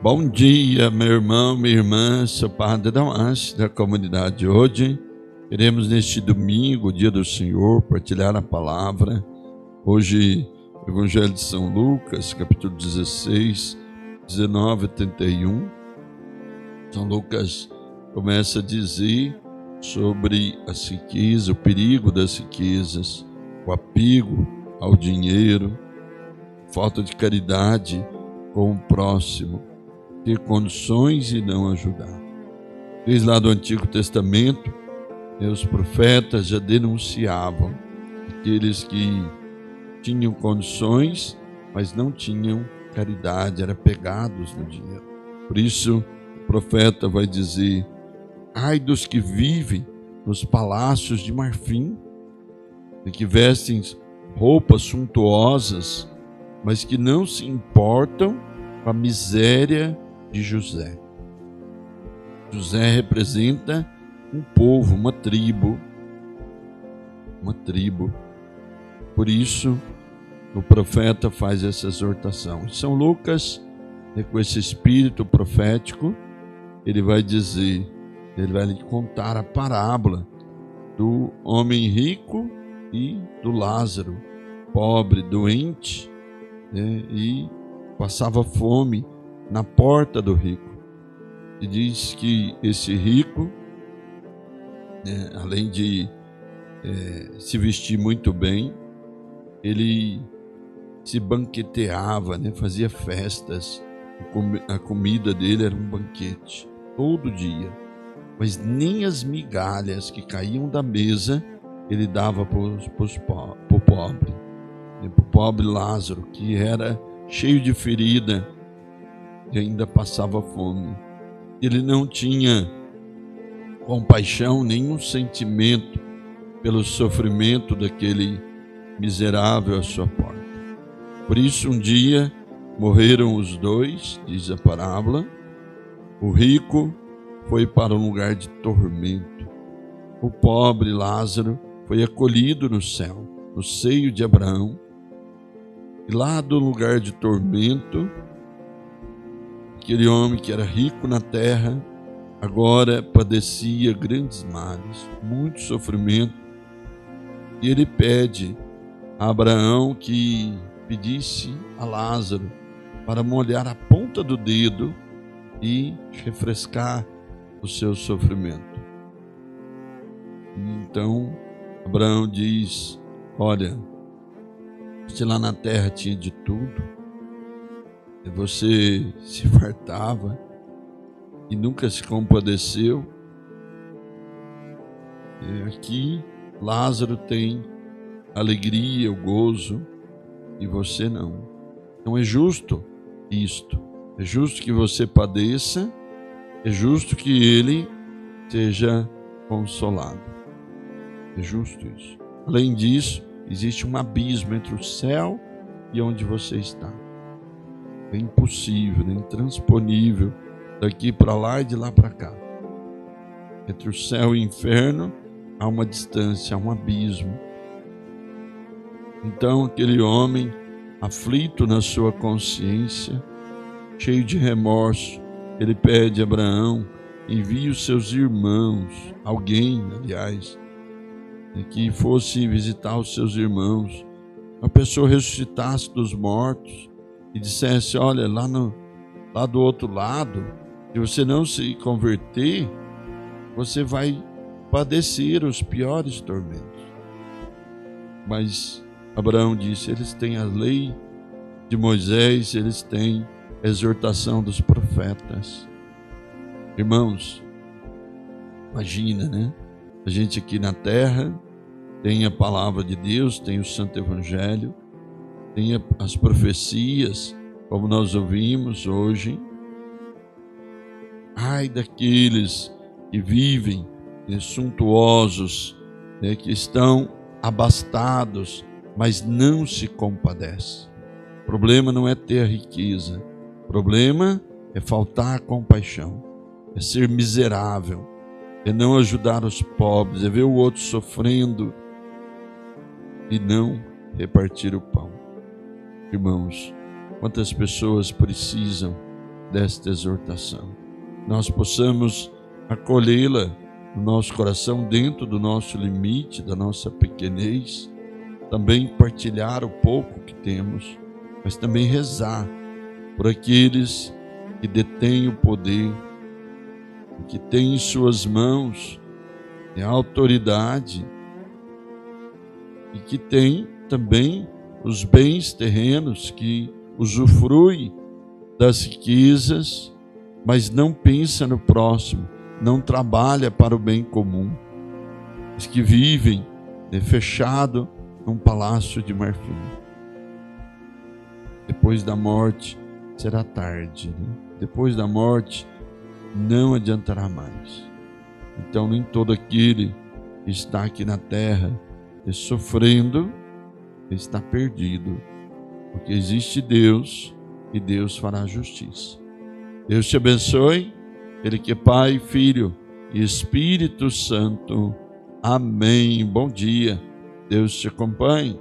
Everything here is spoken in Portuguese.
Bom dia, meu irmão, minha irmã, sou Padre Damasio da comunidade de hoje. Queremos neste domingo, dia do Senhor, partilhar a palavra. Hoje, Evangelho de São Lucas, capítulo 16, 19 a 31. São Lucas começa a dizer sobre as riquezas, o perigo das riquezas, o apego ao dinheiro, falta de caridade com o próximo, ter condições e não ajudar. Desde lá do Antigo Testamento, os profetas já denunciavam aqueles que tinham condições, mas não tinham caridade, eram apegados no dinheiro. Por isso, o profeta vai dizer: ai dos que vivem nos palácios de marfim, e que vestem roupas suntuosas, mas que não se importam com a miséria de José. José representa um povo, uma tribo. Por isso, o profeta faz essa exortação. São Lucas, com esse espírito profético, ele vai dizer, ele vai lhe contar a parábola do homem rico e do Lázaro, pobre, doente, e passava fome na porta do rico. E diz que esse rico, além de se vestir muito bem, ele se banqueteava, fazia festas. A comida dele era um banquete todo dia, mas nem as migalhas que caíam da mesa ele dava para o pobre Lázaro, que era cheio de ferida e ainda passava fome. Ele não tinha compaixão, nenhum sentimento pelo sofrimento daquele miserável à sua porta. Por isso, um dia morreram os dois, diz a parábola. O rico foi para um lugar de tormento. O pobre Lázaro foi acolhido no céu, no seio de Abraão. E lá do lugar de tormento, aquele homem que era rico na terra, agora padecia grandes males, muito sofrimento. E ele pede a Abraão que pedisse a Lázaro para molhar a ponta do dedo e refrescar o seu sofrimento. Então, Abraão diz: olha, você lá na terra tinha de tudo, e você se fartava e nunca se compadeceu. E aqui Lázaro tem alegria, o gozo, e você não. Então é justo isto, é justo que você padeça, é justo que ele seja consolado, é justo isso. Além disso, existe um abismo entre o céu e onde você está. É impossível, é intransponível daqui para lá e de lá para cá. Entre o céu e o inferno há uma distância, há um abismo. Então aquele homem, aflito na sua consciência, cheio de remorso, ele pede a Abraão: envie os seus irmãos, alguém, aliás, que fosse visitar os seus irmãos, uma pessoa ressuscitasse dos mortos e dissesse: olha, lá do outro lado, se você não se converter, você vai padecer os piores tormentos. Mas Abraão disse: eles têm a lei de Moisés, eles têm a exortação dos profetas. Irmãos, imagina, a gente aqui na terra tem a palavra de Deus, tem o Santo Evangelho, tem as profecias, como nós ouvimos hoje. Ai daqueles que vivem suntuosos, que estão abastados, mas não se compadecem. O problema não é ter a riqueza, o problema é faltar a compaixão, é ser miserável, é não ajudar os pobres, é ver o outro sofrendo e não repartir o pão. Irmãos, quantas pessoas precisam desta exortação. Nós possamos acolhê-la no nosso coração, dentro do nosso limite, da nossa pequenez, também partilhar o pouco que temos, mas também rezar por aqueles que detêm o poder, que têm em suas mãos a autoridade e que têm também os bens terrenos, que usufrui das riquezas, mas não pensa no próximo, não trabalha para o bem comum, os que vivem fechado num palácio de marfim. Depois da morte será tarde, né? Depois da morte não adiantará mais. Então nem todo aquele que está aqui na terra sofrendo está perdido, porque existe Deus e Deus fará justiça. Deus te abençoe, Ele que é Pai, Filho e Espírito Santo. Amém. Bom dia. Deus te acompanhe.